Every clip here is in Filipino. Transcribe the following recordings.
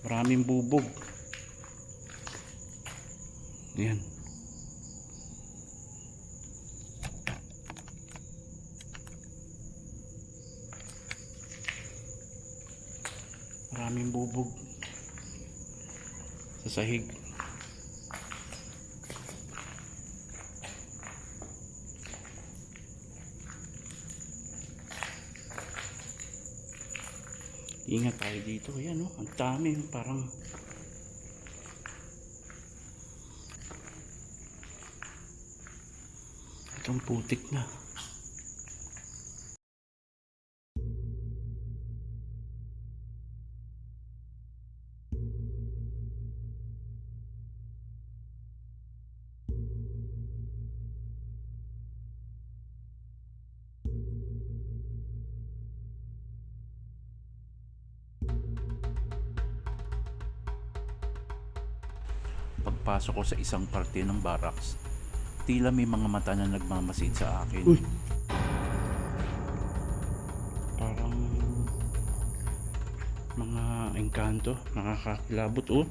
Maraming bubog. Ayan. Maraming bubog sa sahig. Ingat tayo dito. Ayan, oh, ang dami, parang itong putik na. Pagpasok ko sa isang parte ng barracks, tila may mga mata na nagmamasid sa akin. Uy! Parang mga engkanto, nakakakilabot, oh.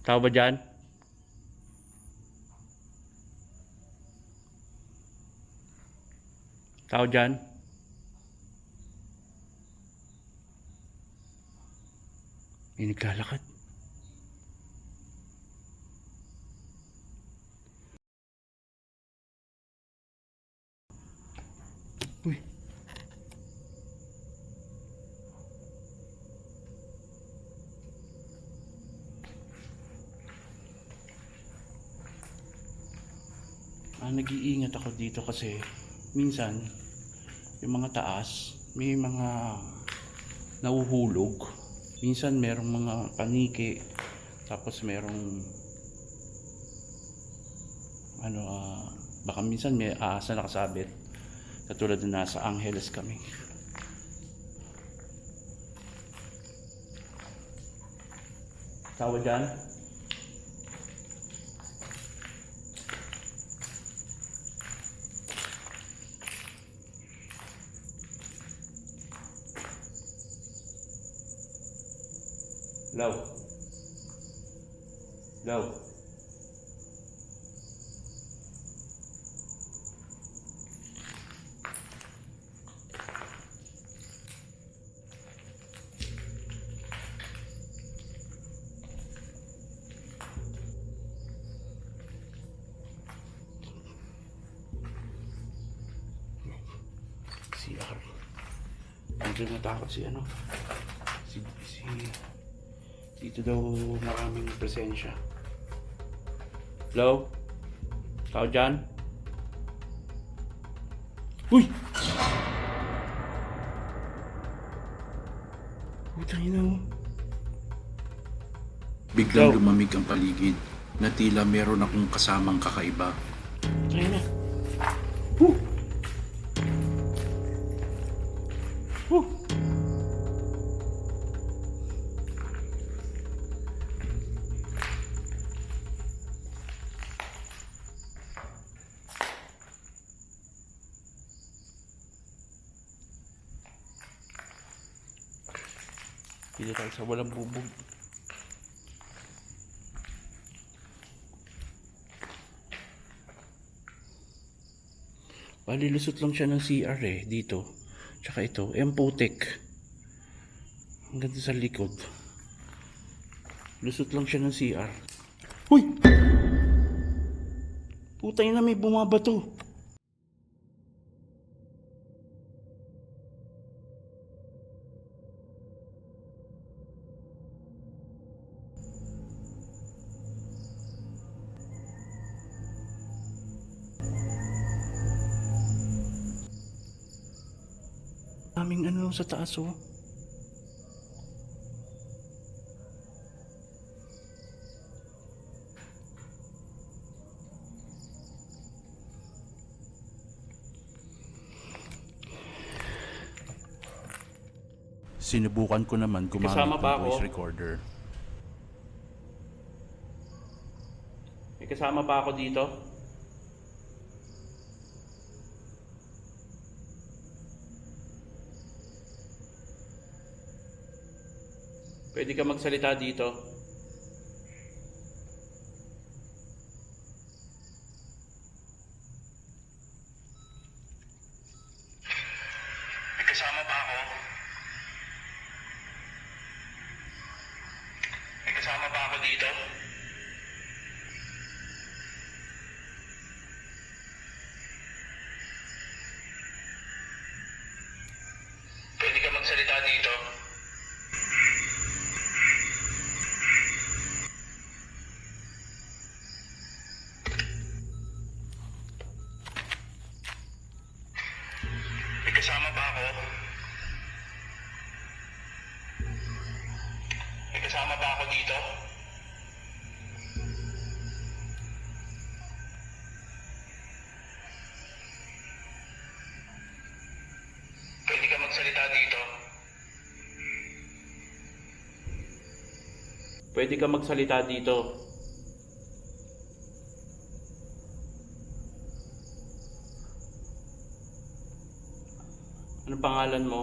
Tao ba dyan? Tao dyan? May naglalakad. Uy. Nag-iingat ako dito kasi minsan yung mga taas may mga nahuhulog. Minsan merong mga paniki, tapos merong baka minsan may ahas na nakasabit, katulad na nasa Angeles kami. Tawa dyan? Hello? Hello? CR. Medyo natakot si dito daw maraming presensya. Hello? Tao dyan? Uy! Putang ina mo. Biglang lumamig ang paligid na tila meron akong kasamang kakaiba. Putang ina. Dito tayo sa walang bubog. Palilusot lang siya ng CR dito. Tsaka ito, emputek. Ang ganda sa likod. Lusot lang siya ng CR. Huy! Putay na, may bumabato. Daming sa taas, oh. Sinubukan ko naman gumamit Kasama ng ba ako? voice recorder. May kasama pa ako dito? Pwede ka magsalita dito. May kasama ba ako? May kasama ba ako dito? Pwede ka magsalita dito? May kasama ba ako? May kasama ba ako dito? Pwede ka magsalita dito? Pwede ka magsalita dito. Ano pangalan mo?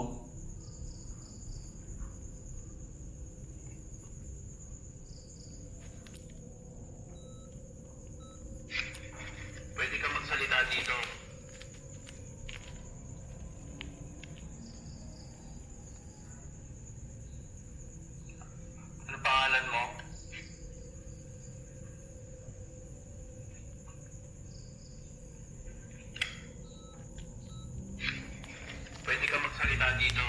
Pwede ka magsalita dito? Ano pangalan mo? Pwede ka magsalita dito?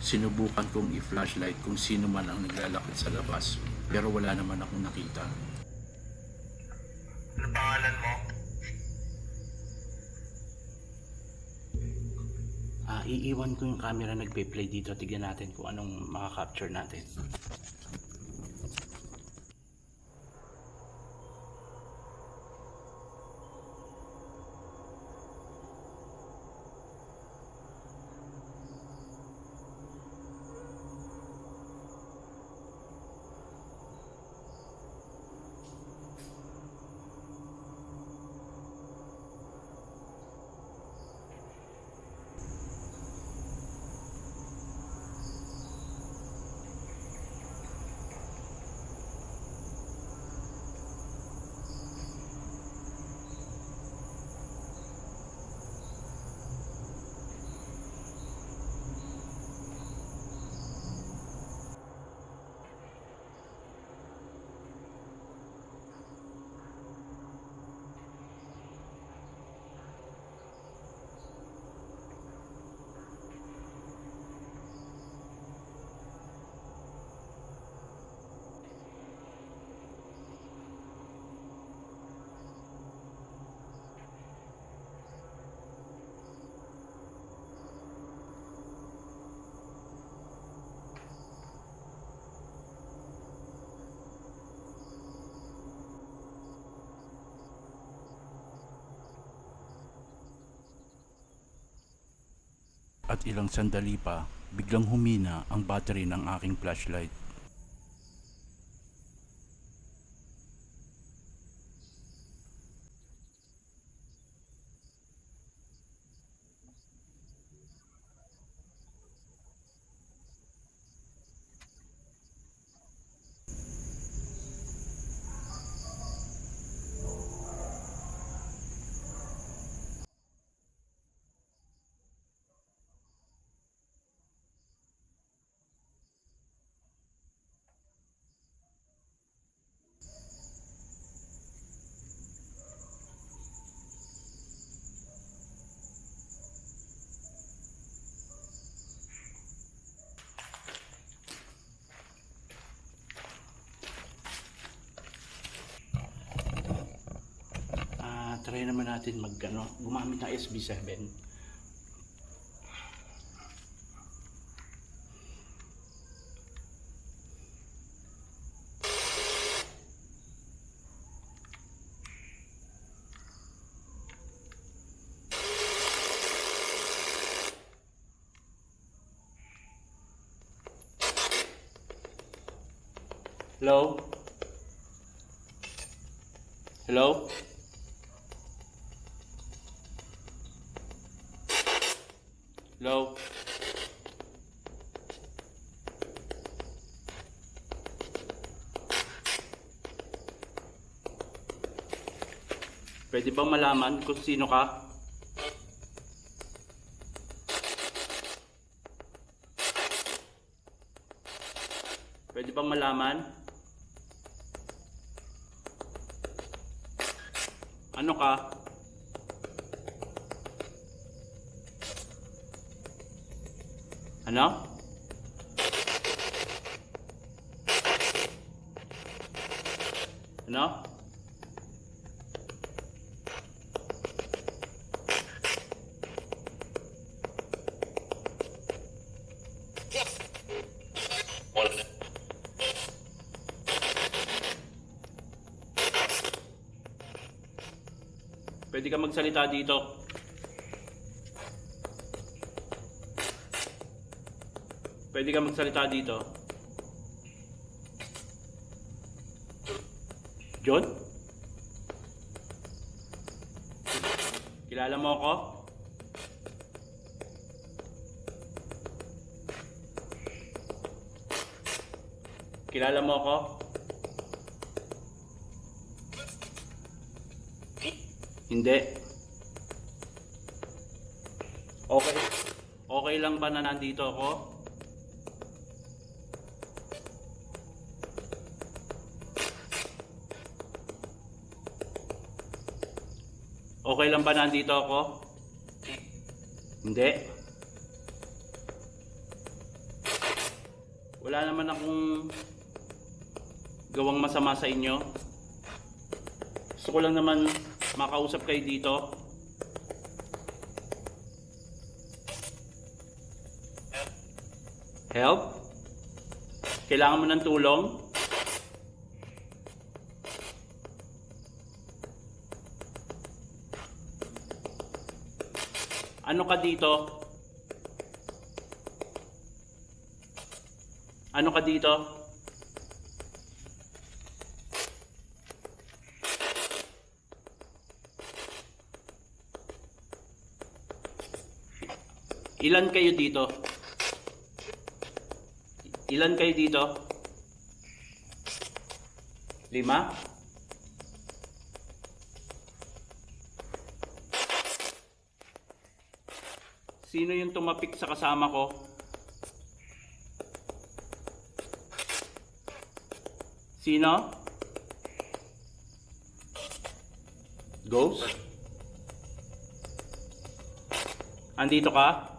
Sinubukan kong i-flashlight kung sino man ang naglalakad sa labas, pero wala naman akong nakita. Ano pangalan mo? Iiwan ko yung camera nagpe-play dito. Tignan natin kung anong makaka-capture natin. At ilang sandali pa, biglang humina ang battery ng aking flashlight. Try naman natin gumamit ng SB7. Hello? Hello? Hello? Pwede bang malaman kung sino ka? Pwede bang malaman? Ano ka? Ano? Ano? Wala. Pwede ka magsalita dito. Pwede ka magsalita dito. John? Kilala mo ako? Kilala mo ako? Hindi. Okay. Okay lang ba na nandito ako? Okay lang ba nandito ako? Hindi. Wala naman akong gawang masama sa inyo. Gusto ko lang naman makausap kayo dito. Help? Kailangan mo ng tulong? Ano ka dito? Ano ka dito? Ilan kayo dito? Ilan kayo dito? 5? Sino yung tumapik sa kasama ko? Sino? Ghost? Andito ka?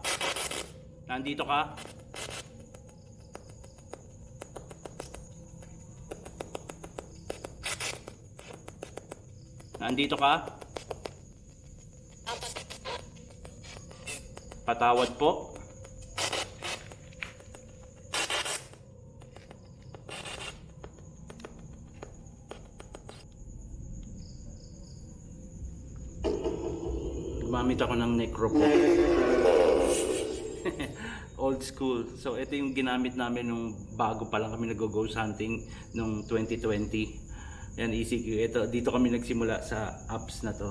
Nandito ka? Nandito ka? Patawad po. Gumamit ako ng necro po. Old school. So ito yung ginamit namin nung bago pa lang kami nag-ghost hunting nung 2020. Yan, ECQ. Ito, dito kami nagsimula sa apps na to.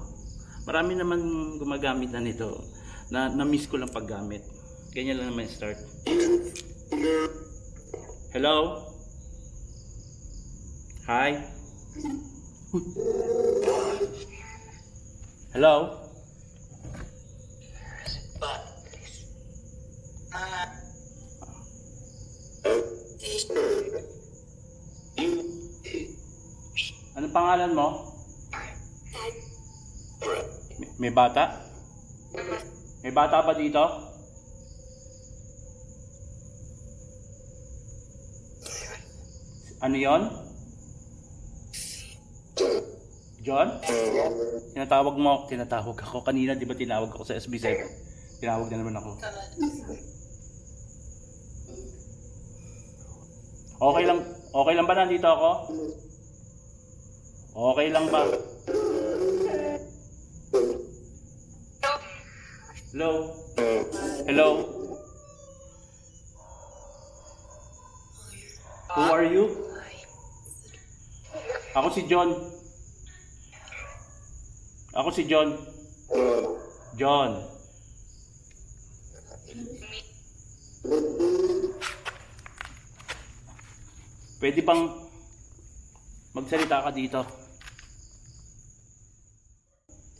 Marami naman gumagamit na nito. Na-miss ko lang paggamit. Ganyan lang naman start. Hello? Hi? Hello? Anong pangalan mo? May bata? May bata ba dito? Ano yon? John? Tinatawag ako. Kanina di ba tinawag ako sa SB7? Tinawag na naman ako. Okay lang ba nandito ako? Okay lang ba? Hello? Hello? Who are you? Ako si John. Ako si John. John. Pwede bang magsalita ka dito?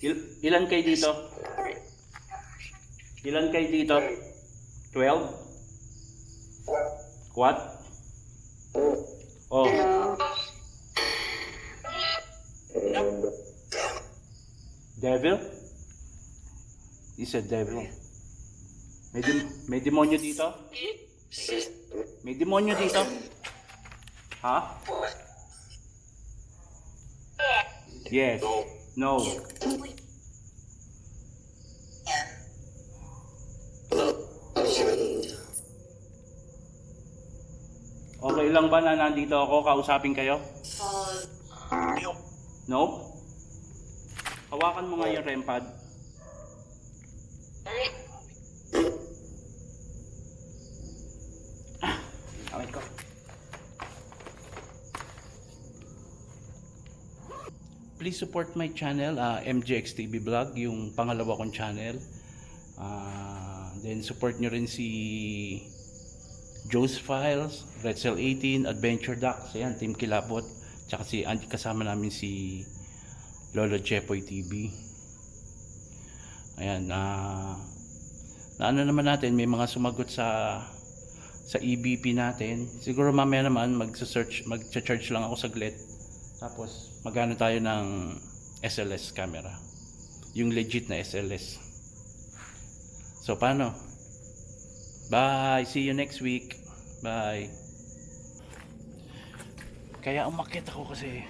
Ilan kayo dito? Ilan kayo dito? 12? What? Oh. Devil? He said devil. May demonyo dito? May demonyo dito? Ha? Yes. No. Okay lang ba na nandito ako kausapin kayo? No? Hawakan mo nga yung REM pad. Okay ko. Please support my channel, MJX TV Vlog, yung pangalawa kong channel. Then support nyo rin si Joe's Files, Redcell 18, Adventure Ducks, ayan, Team Kilabot, tsaka kasama namin si Lolo Jepoy TV. Ayan, na ano naman natin, may mga sumagot sa EBP natin. Siguro mamaya naman magcha-charge lang ako saglit. Tapos magano tayo ng SLS camera. Yung legit na SLS. So paano? Bye, see you next week. Bye. Kaya umakyat ako kasi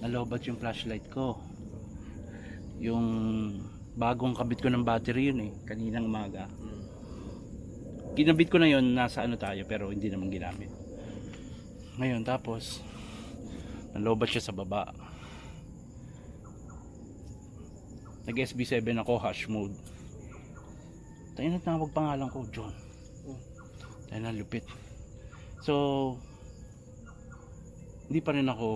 nalobat yung flashlight ko. Yung bagong kabit ko ng battery yun kaninang umaga. Kinabit ko na yun, nasa ano tayo pero hindi naman ginamit. Ngayon tapos nalobat siya sa baba. Nag SB7 ako, hash mode. Tayo na tawag pangalan ko, John. Tayo na lupit. So hindi pa rin ako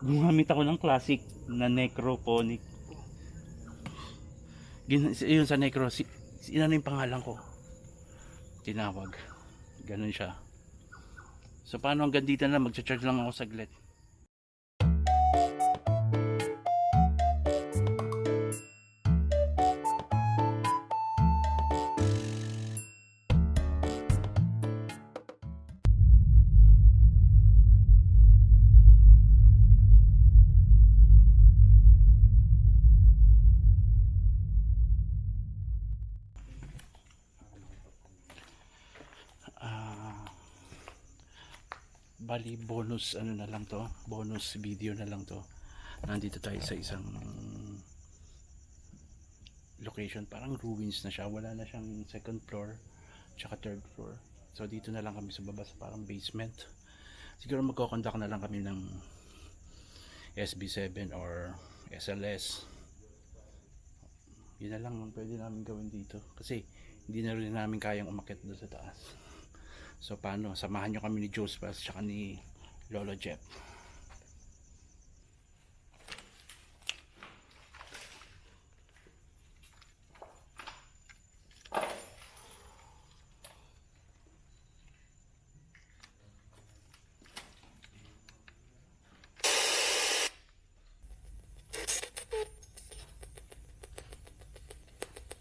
gumamit ako ng classic na necrophonic. Yun sa necro, ano yung pangalan ko? Tinawag. Ganun siya. So paano hanggang dito na, magcha-charge lang ako saglit. Bali bonus ano na lang to, bonus video na lang to. Nandito tayo sa isang location, parang ruins na siya, wala na siyang second floor tsaka third floor. So dito na lang kami sa baba, sa parang basement. Siguro magko-conduct na lang kami ng SB7 or SLS. Yun na lang ang pwede namin gawin dito kasi hindi na rin namin kayang umakyat doon sa taas. So paano? Samahan nyo kami ni Joe's Pass tsaka ni Lolo Jeff.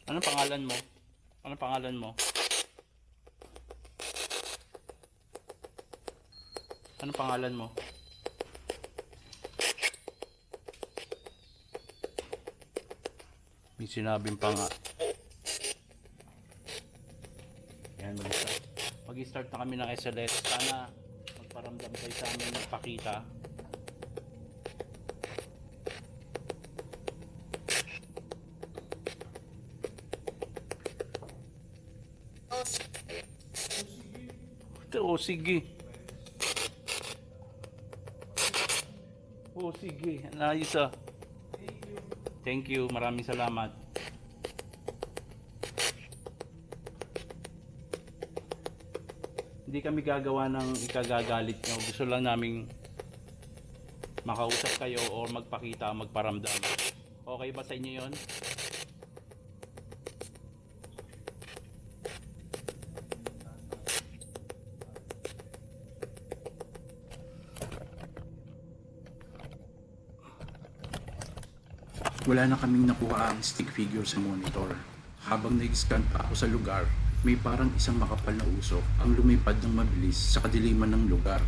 Anong pangalan mo? Anong pangalan mo? Anong pangalan mo? May sinabing pa nga. Yan, mag-start na kami ng SLS. Sana magparamdam kayo sa amin, magpakita. Oh, sige. Oh, sige. Ayos ah. Thank you. Maraming salamat. Hindi kami gagawa ng ikagagalit nyo. Gusto lang naming makausap kayo o magpakita, magparamdam. Okay ba sa inyo yon? Wala na kaming nakuha ang stick figure sa monitor. Habang nag-scan pa ako sa lugar, may parang isang makapal na usok ang lumipad ng mabilis sa kadiliman ng lugar.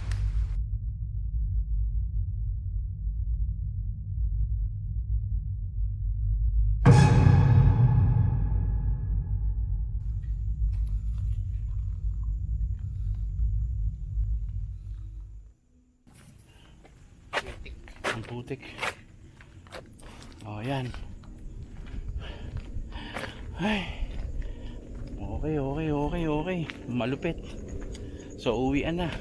Ang putik. Oh, yan. Ay. Okay. Malupit. So, uwian na.